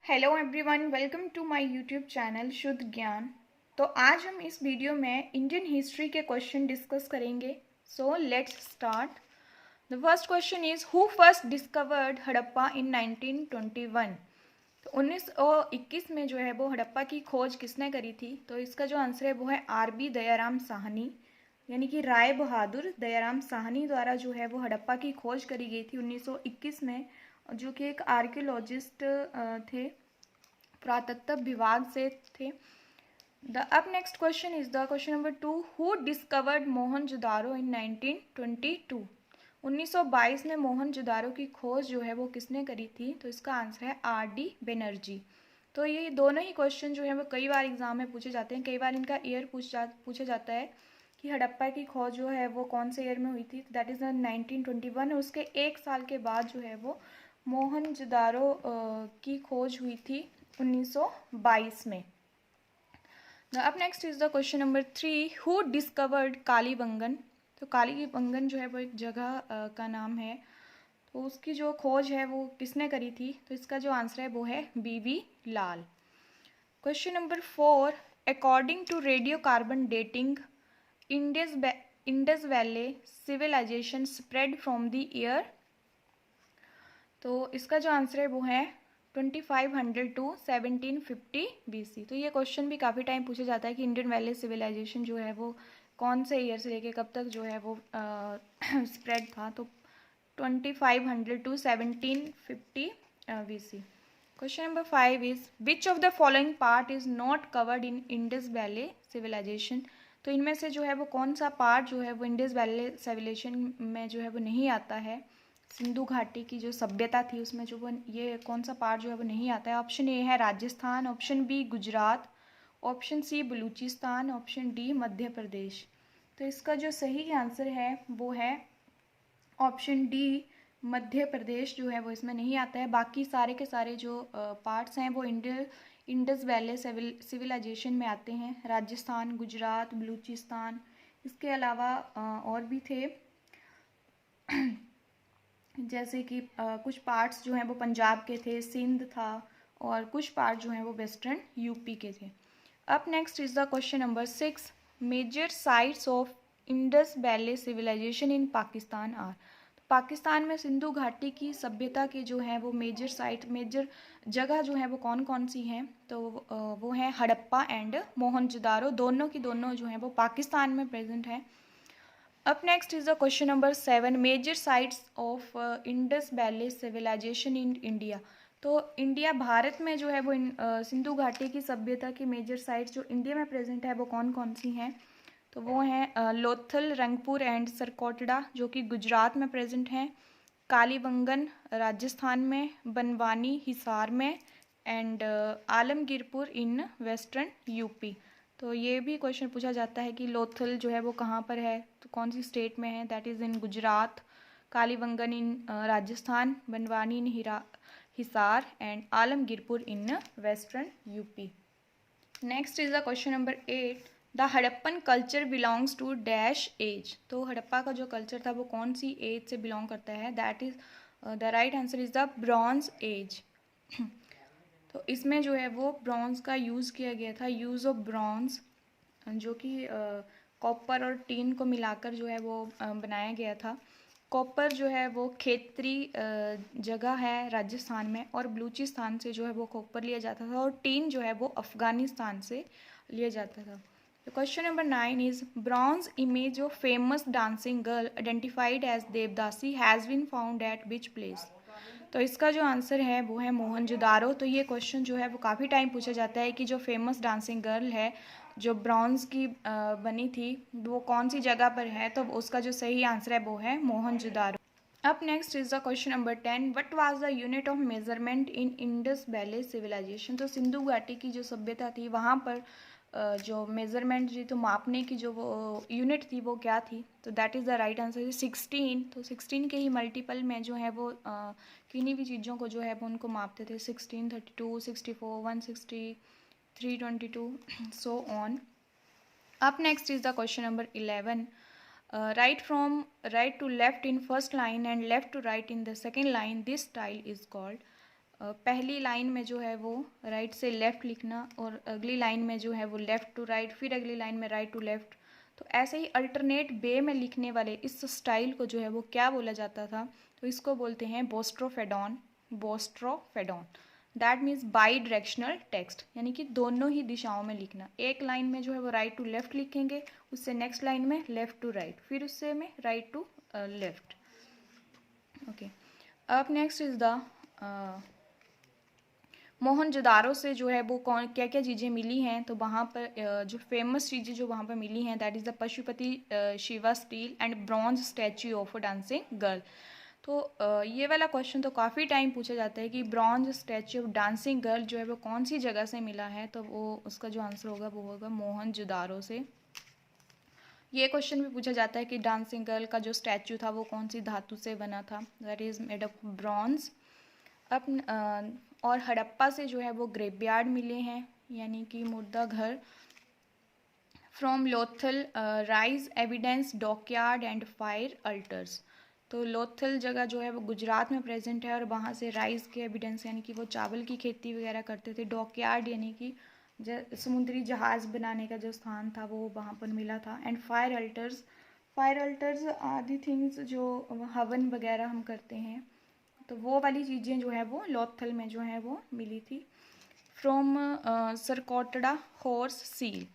Hello everyone, welcome to my YouTube channel Shuddh Gyan. तो आज हम इस वीडियो में इंडियन हिस्ट्री के क्वेश्चन डिस्कस करेंगे। So let's start. The first question is who first discovered Harappa in 1921। तो 1921 में जो है वो हड़प्पा की खोज किसने करी थी? तो इसका जो आंसर है वो है आरबी दयाराम साहनी, यानी कि राय बहादुर दयाराम साहनी द्वारा जो है वो हड़प्पा की खोज करी गई थी 1921 में, जो कि एक आर्कियोलॉजिस्ट थे, पुरातत्व विभाग से थे। The up next question is the question number 2, who discovered Mohenjodaro in 1922। 1922 में मोहनजोदारो की खोज जो है वो किसने करी थी? तो इसका आंसर है आर डी बनर्जी। तो ये दोनों ही क्वेश्चन जो है वो कई बार एग्जाम में पूछे जाते हैं, कई बार इनका ईयर पूछा जाता है कि हड़प्पा की खोज जो है वो कौन से ईयर में हुई थी। That is 1921। और उसके एक साल के बाद जो है वो मोहनजोदारो की खोज हुई थी 1922 में। अब next is the question number 3, who discovered Kalibangan. तो कालीबंगन जो है वो एक जगह का नाम है, तो उसकी जो खोज है वो किसने करी थी? तो इसका जो आंसर है वो है B B Lal. Question number 4, according to radio carbon dating Indus valley civilisation spread from the year. तो इसका जो आंसर है वो है 2500 टू 1750 BC। तो ये क्वेश्चन भी काफ़ी टाइम पूछा जाता है कि इंडियन वैली सिविलाइजेशन जो है वो कौन से ईयर से लेके कब तक जो है वो स्प्रेड था। तो 2500 to 1750 BC। Question number 5 is which of the following part is not covered in Indus valley civilisation. तो इनमें से जो है वो कौन सा पार्ट जो है वो इंडस वैली सिविलाइजेशन में जो है वो नहीं आता है? सिंधु घाटी की जो सभ्यता थी उसमें जो वो ये कौन सा पार्ट जो है वो नहीं आता है? ऑप्शन ए है Rajasthan, option B Gujarat, option C Balochistan, option D Madhya Pradesh. तो इसका जो सही आंसर है वो है ऑप्शन डी मध्य प्रदेश जो है वो इसमें नहीं आता है। बाकी सारे के सारे जो पार्ट्स हैं वो इंडस वैली सिविलाइजेशन में आते हैं। राजस्थान, गुजरात, बलूचिस्तान, इसके अलावा और भी थे जैसे कि कुछ पार्ट्स जो हैं वो पंजाब के थे, सिंध था, और कुछ पार्ट जो हैं वो वेस्टर्न यूपी के थे। अब next is the question number 6, major sites of Indus valley civilisation in Pakistan are. Pakistan में सिंधु घाटी की सभ्यता के जो है वो मेजर जगह जो है वो कौन कौन सी हैं? तो वो है हड़प्पा एंड मोहनजोदारो, दोनों की दोनों जो हैं वो पाकिस्तान में प्रेजेंट हैं। अब next is the question number 7, major sites of Indus valley civilisation in India. तो इंडिया भारत में जो है वो सिंधु घाटी की सभ्यता की मेजर साइट्स जो इंडिया में प्रेजेंट है वो कौन कौन सी हैं? तो वो हैं लोथल, रंगपुर एंड सरकोटड़ा जो कि गुजरात में प्रेजेंट हैं, कालीबंगन राजस्थान में, बनवानी हिसार में, and Alamgirpur in western UP. तो ये भी क्वेश्चन पूछा जाता है कि लोथल जो है वो कहाँ पर है, तो कौन सी स्टेट में है? That is in Gujarat, Kalibangan in Rajasthan, Banawali in Hisar and Alamgirpur in western UP. Next is the question number 8, the Harappan culture belongs to dash age. तो हड़प्पा का जो कल्चर था वो कौन सी एज से बिलोंग करता है? That is the right answer is the bronze age. तो इसमें जो है वो ब्रॉन्ज का यूज़ किया गया था, यूज़ ऑफ ब्रॉन्ज, जो कि कॉपर और टीन को मिलाकर जो है वो बनाया गया था। कॉपर जो है वो खेतरी जगह है राजस्थान में, और बलूचिस्तान से जो है वो कॉपर लिया जाता था, और टीन जो है वो अफ़गानिस्तान से लिया जाता था। तो question number 9 is bronze image of famous dancing girl identified as devadasi has been found at which place. तो इसका जो आंसर है वो है मोहनजोदारो। तो ये क्वेश्चन जो है वो काफ़ी टाइम पूछा जाता है कि जो फेमस डांसिंग गर्ल है जो ब्रॉन्ज की बनी थी वो कौन सी जगह पर है? तो उसका जो सही आंसर है वो है मोहनजोदारो। अब next is the question number 10, what was the unit of measurement in Indus valley civilisation. तो सिंधु घाटी की जो सभ्यता थी वहाँ पर जो मेजरमेंट जी, तो मापने की जो वो यूनिट थी वो क्या थी? तो that is the right answer is 16। तो 16 के ही मल्टीपल में जो है वो किन्हीं भी चीज़ों को जो है वो उनको मापते थे, 16, 32, 64, 160, 322, so on. Up next is the question number 11. Right from right to left in first line and left to right in the second line. This style is called. पहली लाइन में जो है वो राइट से लेफ़्ट लिखना, और अगली line में जो है वो लेफ़्ट टू राइट, फिर अगली लाइन में राइट टू लेफ़्ट। तो ऐसे ही अल्टरनेट वे में लिखने वाले इस स्टाइल को जो है वो क्या बोला जाता था? तो इसको बोलते हैं boustrophedon. Boustrophedon that means bidirectional text, यानी कि दोनों ही दिशाओं में लिखना। एक लाइन में जो है वो राइट टू लेफ़्ट लिखेंगे, उससे नेक्स्ट लाइन में लेफ़्ट टू राइट, फिर उससे में राइट टू लेफ़्ट। ओके, अब नेक्स्ट इज़ द मोहनजोदारो से जो है वो कौन क्या क्या चीज़ें मिली हैं? तो वहाँ पर जो फेमस चीज़ें जो वहाँ पर मिली हैं that is the Pashupati Shiva steel and bronze statue of a dancing girl. तो ये वाला क्वेश्चन तो काफ़ी टाइम पूछा जाता है कि bronze statue of dancing girl जो है वो कौन सी जगह से मिला है? तो वो उसका जो आंसर होगा वो होगा मोहनजोदारो से। ये क्वेश्चन भी पूछा जाता है कि डांसिंग गर्ल का जो स्टैच्यू था वो कौन सी धातु से बना था? That is made of bronze. अब और हड़प्पा से जो है वो ग्रेवयार्ड मिले हैं, यानी कि मुर्दा घर। From Lothal rise evidence dockyard and fire altars. तो लोथल जगह जो है वो गुजरात में प्रेजेंट है, और वहाँ से राइस के एविडेंस यानी कि वो चावल की खेती वगैरह करते थे। डॉकयार्ड यानी कि समुद्री जहाज़ बनाने का जो स्थान था वो वहाँ पर मिला था। एंड फायर अल्टर्स आदि थिंग्स जो हवन वगैरह हम करते हैं, तो वो वाली चीज़ें जो है वो लोथल में जो है वो मिली थी। From Surkotada horse seal.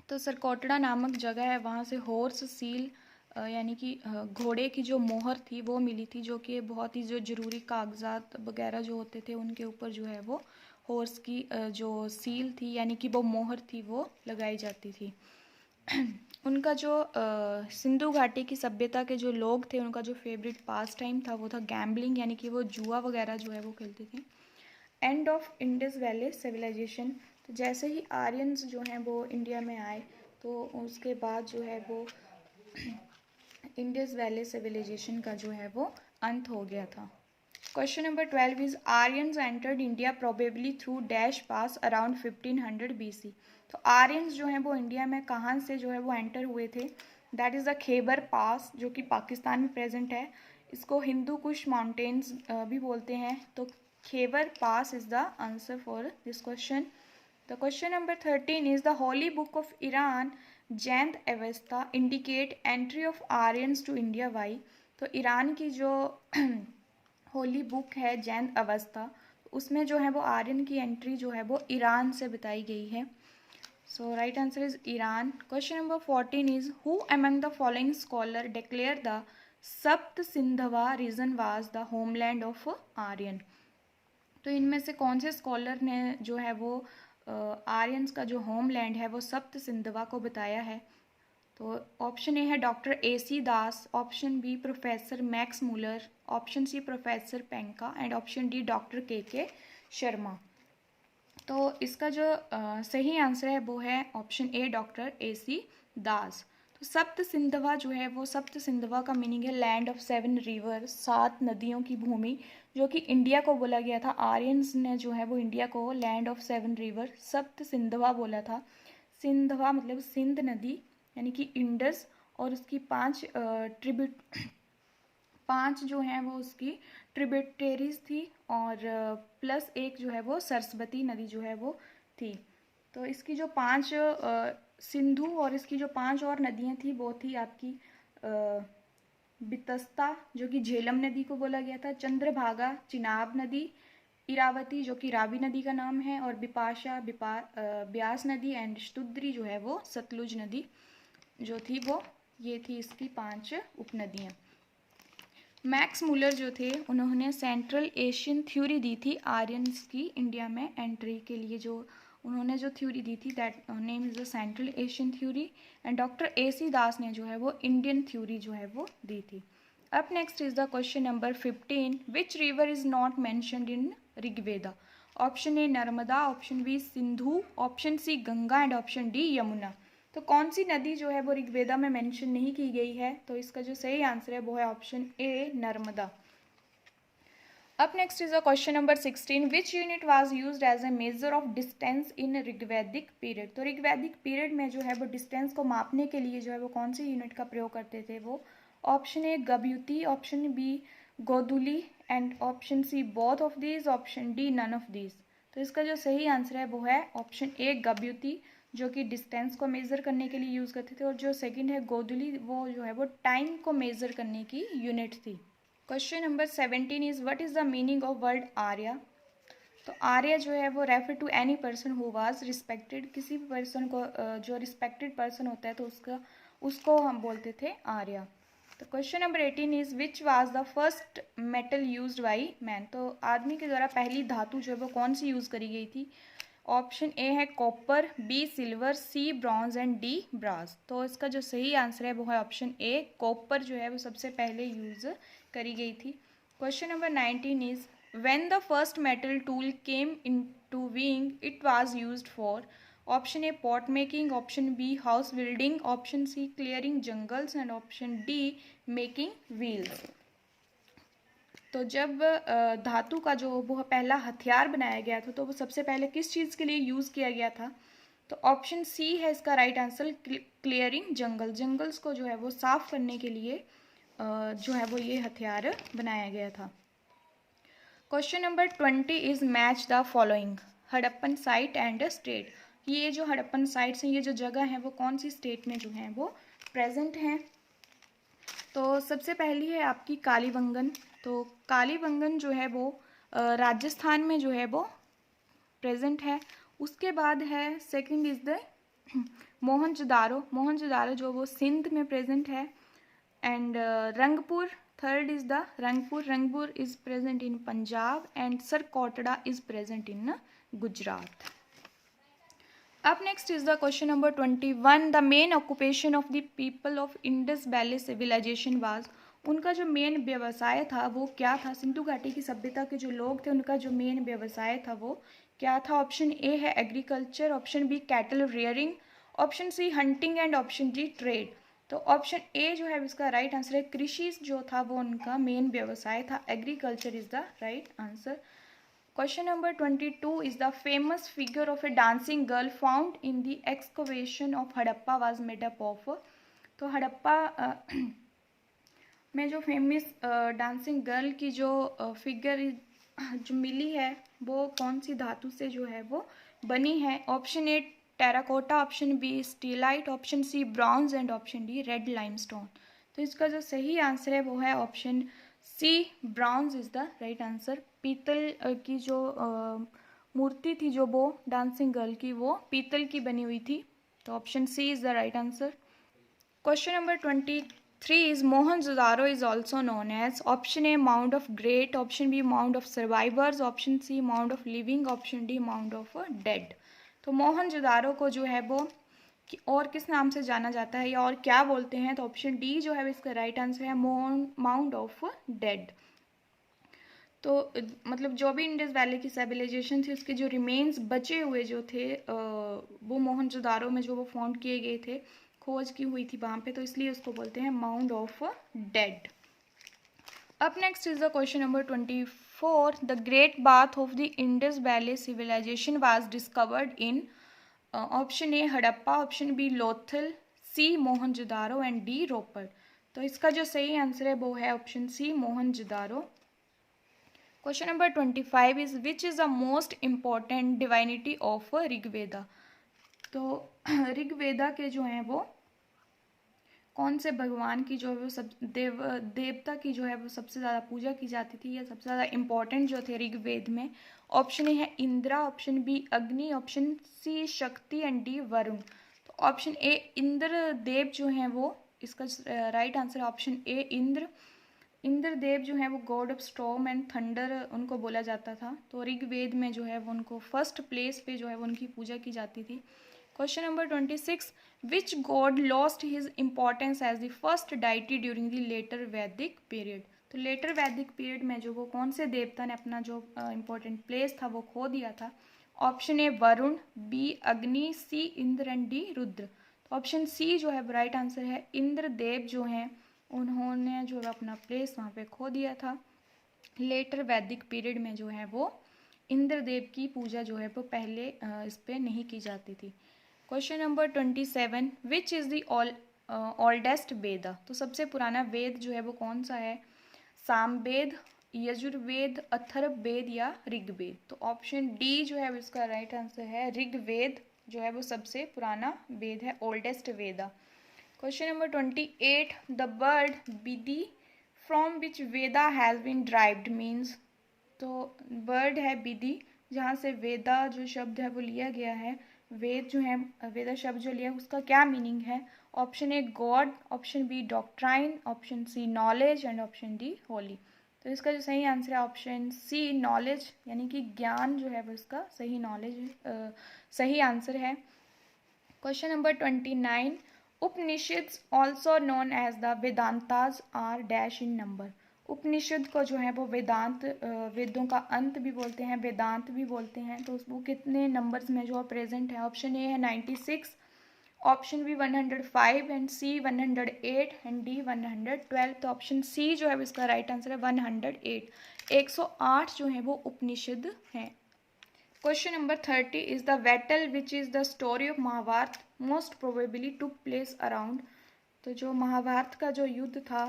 तो सरकोटड़ा नामक जगह है, वहाँ से हॉर्स सील यानी कि घोड़े की जो मोहर थी वो मिली थी, जो कि बहुत ही जो ज़रूरी कागजात वगैरह जो होते थे उनके ऊपर जो है वो हॉर्स की जो सील थी यानी कि वो मोहर थी वो लगाई जाती थी। उनका जो सिंधु घाटी की सभ्यता के जो लोग थे उनका जो फेवरेट पास टाइम था वो था गैम्बलिंग, यानी कि वो जुआ वगैरह जो है वो खेलते थे। End of Indus valley civilisation. तो जैसे ही आर्यंस जो हैं वो इंडिया में आए तो उसके बाद जो है वो इंडस वैली सिविलाइजेशन का जो है वो अंत हो गया था। Question number 12 is Aryans entered India probably through dash pass around 1500 BC। तो आर्यंस जो हैं वो इंडिया में कहाँ से जो है वो एंटर हुए थे? दैट इज़ द खैबर पास, जो कि पाकिस्तान में प्रेजेंट है। इसको हिंदू कुश माउंटेन्स भी बोलते हैं। तो Khyber pass is the answer for this question. The question number 13 is the Holy Book of Iran, जैंद अवस्था indicate entry of Aryans to India. Why? तो ईरान की जो होली बुक है जैंद अवस्था, उसमें जो है वो आर्यन की एंट्री जो है वो ईरान से बताई गई है। So right answer is Iran. Question number 14 is who among the following scholar declare the Sapta Sindhava region was the homeland of Aryan. तो इनमें से कौन से स्कॉलर ने जो है वो आर्यंस का जो होमलैंड है वो सप्त सिंधवा को बताया है? तो ऑप्शन ए है doctor AC Das, option B professor Max Muller, option C professor Penka and option D doctor KK Sharma. तो इसका जो सही आंसर है वो है option A doctor AC Das. तो सप्त सिंधवा जो है वो सप्त सिंधवा का मीनिंग है लैंड ऑफ 7 रिवर, 7 नदियों की भूमि, जो कि इंडिया को बोला गया था। आर्यंस ने जो है वो इंडिया को लैंड ऑफ 7 रिवर सप्त सिंधवा बोला था। सिंधवा मतलब सिंध नदी यानी कि इंडस, और उसकी 5 जो हैं वो उसकी ट्रिब्यूटरीज थी, और प्लस एक जो है वो सरस्वती नदी जो है वो थी। तो इसकी जो 5 सिंधु और इसकी जो 5 और नदियाँ थी वो थी आपकी बितस्ता जो कि झेलम नदी को बोला गया था, चंद्रभागा चिनाब नदी, इरावती जो कि रावी नदी का नाम है, और बिपाशा ब्यास नदी, एंड शुद्री जो है वो सतलुज नदी जो थी वो ये थी इसकी 5 उपनदियाँ। मैक्स मूलर जो थे उन्होंने सेंट्रल एशियन थ्योरी दी थी आर्यंस की इंडिया में एंट्री के लिए। जो उन्होंने जो थ्योरी दी थी that name is the central Asian theory, and doctor AC दास ने जो है वो इंडियन थ्योरी जो है वो दी थी। अब next is the question number 15 which river is not mentioned in Rigveda? Option A Narmada, option B Sindhu, option C Ganga and option D Yamuna. तो कौन सी नदी जो है वो ऋग्वेदा में मेंशन नहीं की गई है? तो इसका जो सही आंसर है वो है ऑप्शन ए नर्मदा। अब next is the question number 16 which unit was used as a measure of distance in Rigvedic period? तो ऋग्वैदिक पीरियड में जो है वो डिस्टेंस को मापने के लिए जो है वो कौन सी यूनिट का प्रयोग करते थे वो? Option A Gavyuti, option B Godhuli and option C both of these, option D none of these. तो इसका जो सही आंसर है वो है ऑप्शन ए गब्युती, जो कि डिस्टेंस को मेज़र करने के लिए यूज़ करते थे, और जो सेकंड है गोधुली, वो जो है वो टाइम को मेज़र करने की यूनिट थी। Question number 17 is what is the meaning of word Arya. तो आर्या जो है वो refer to any person who was respected, किसी भी पर्सन को जो रिस्पेक्टेड पर्सन होता है तो उसको हम बोलते थे आर्या। तो question number 18 is which was the first metal used by man. तो आदमी के द्वारा पहली धातु जो है वो कौन सी यूज़ करी गई थी। ऑप्शन ए है copper, B silver, C bronze and D brass. तो इसका जो सही आंसर है वो है ऑप्शन ए कॉपर जो है वो सबसे पहले यूज़ करी गई थी। Question number 19 is when the first metal tool came into being it was used for. Option A pot making, option B house building, option C clearing jungles and option D making wheels. तो जब धातु का जो वो पहला हथियार बनाया गया था तो वो सबसे पहले किस चीज़ के लिए यूज़ किया गया था। तो ऑप्शन सी है इसका राइट आंसर, क्लियरिंग जंगल्स को जो है वो साफ करने के लिए जो है वो ये हथियार बनाया गया था। Question number 20 is match the following, Harappan site and state. ये जो हड़प्पन साइट्स हैं, ये जो जगह है वो कौन सी स्टेट में जो है वो प्रेजेंट हैं। तो सबसे पहली है आपकी कालीबंगन। तो कालीबंगन जो है वो राजस्थान में जो है वो प्रेजेंट है। उसके बाद है सेकंड इज द मोहनजोदारो जो वो सिंध में प्रेजेंट है। And Rangpur, third is the Rangpur is present in Punjab and Surkotada is present in Gujarat. Up next is the question number 21. The main occupation of the people of Indus Valley civilization was। उनका जो main व्यवसाय था वो क्या था। सिंधु घाटी की सभ्यता के जो लोग थे उनका जो मेन व्यवसाय था वो क्या था। ऑप्शन ए है agriculture, option B cattle rearing, option C hunting and option D trade. तो ऑप्शन ए जो है इसका राइट आंसर है, कृषि जो था वो उनका मेन व्यवसाय था, agriculture is the right answer. Question number 22 is the famous figure of a dancing girl found in the excavation of Harappa was made up of। तो हड़प्पा में जो फेमस डांसिंग गर्ल की जो फिगर जो मिली है वो कौन सी धातु से जो है वो बनी है। Option A terracotta, option B steatite, option C bronze and option D red limestone. तो इसका जो सही आंसर है वो है option C bronze is the right answer. पीतल की जो मूर्ति थी जो वो डांसिंग गर्ल की वो पीतल की बनी हुई थी। तो option C is the right answer. Question number 23 is Mohenjodaro is also known as. Option A mount of great, option B mount of survivors, option C mount of living, option D mount of dead. तो मोहनजोदारो को जो है वो और किस नाम से जाना जाता है या और क्या बोलते हैं। तो ऑप्शन डी जो है इसका राइट आंसर है माउंट ऑफ डेड। तो मतलब जो भी इंडस वैली की सिविलाइजेशन थी उसके जो रिमेन्स बचे हुए जो थे वो मोहनजोदारो में जो वो फाउंड किए गए थे, खोज की हुई थी वहाँ पे, तो इसलिए उसको बोलते हैं माउंट ऑफ डेड। अब next is the question number 24। The great bath of the Indus valley civilisation was discovered in. Option A Harappa, option B Lothal, C Mohenjodaro and D Ropar. तो इसका जो सही आंसर है वो है option C Mohenjodaro. Question number 25 is which is the most important divinity of Rigveda. तो ऋग्वेदा के जो हैं वो कौन से भगवान की जो है वो सब देवता की जो है वो सबसे ज़्यादा पूजा की जाती थी या सबसे ज़्यादा इम्पॉर्टेंट जो थे ऋग्वेद में। ऑप्शन ए है इंद्रा, ऑप्शन बी अग्नि, ऑप्शन सी शक्ति एंड डी वरुण। तो ऑप्शन ए इंद्र देव जो हैं वो इसका right answer option A Indra Dev जो है वो god of storm and thunder उनको बोला जाता था। तो ऋग्वेद में जो है वो उनको फर्स्ट प्लेस पे जो है वो उनकी पूजा की जाती थी। Question number 26 which god lost his importance as the first deity during the later Vedic period. तो लेटर वैदिक पीरियड में जो वो कौन से देवता ने अपना जो इम्पोर्टेंट प्लेस था वो खो दिया था। ऑप्शन ए वरुण, बी अग्नि, सी इंद्र एंड डी रुद्र। तो ऑप्शन सी जो है राइट आंसर है, इंद्र देव जो हैं उन्होंने जो है अपना प्लेस वहाँ पे खो दिया था। लेटर वैदिक पीरियड में जो है वो इंद्रदेव की पूजा जो है वो पहले इस पे नहीं की जाती थी। Question number 27 which is the oldest Veda. तो सबसे पुराना वेद जो है वो कौन सा है। सामवेद, यजुर्वेद, अथर्ववेद या ऋग्वेद? तो ऑप्शन डी जो है इसका राइट आंसर है। ऋग्वेद जो है वो सबसे पुराना वेद है, oldest Veda. Question number 28, the word vidhi from which Veda has been derived means. तो वर्ड है विधि, जहाँ से वेदा जो शब्द है वो लिया गया है। वेद जो है, वेदा शब्द जो लिया है उसका क्या मीनिंग है? Option A god, option B doctrine, option C knowledge and option D holy. तो इसका जो सही आंसर है ऑप्शन सी नॉलेज, यानी कि ज्ञान जो है वो इसका सही नॉलेज सही आंसर है। Question number 29, Upanishads also known as the Vedantas are dash in number. Upanishad को जो है वो वेदांत, वेदों का अंत भी बोलते हैं, वेदांत भी बोलते हैं। तो वो कितने नंबर्स में जो प्रेजेंट है? ऑप्शन ए है 96, option B 105 and C 108 and D 112। तो ऑप्शन सी जो है इसका राइट आंसर है 108। 108 जो है वो उपनिषद हैं। Question number 30 is the battle which is the story of Mahabharata most probably took place around. तो जो महाभारत का जो युद्ध था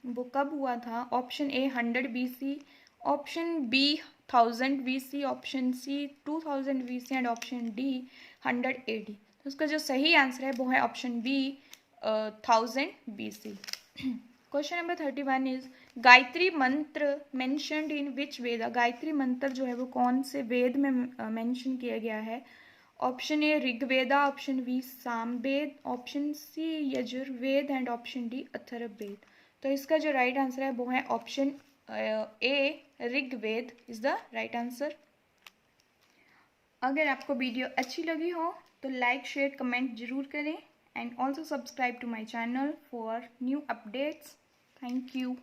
वो कब हुआ था? Option A 100 BC, option B 1000 BC, option C 2000 BC and option D 100 AD। तो उसका जो सही आंसर है वो है option B 1000 BC। Question number 31 is Gayatri mantra mentioned इन विच वेद। गायत्री मंत्र जो है वो कौन से वेद में मेंशन किया गया है? Option A Rigveda, option B Samaveda, option C Yajurveda and option D Atharvaveda. तो इसका जो राइट आंसर है वो है option A Rigveda is the right answer. अगर आपको वीडियो अच्छी लगी हो तो लाइक शेयर कमेंट जरूर करें and also subscribe to my channel for new updates. Thank you.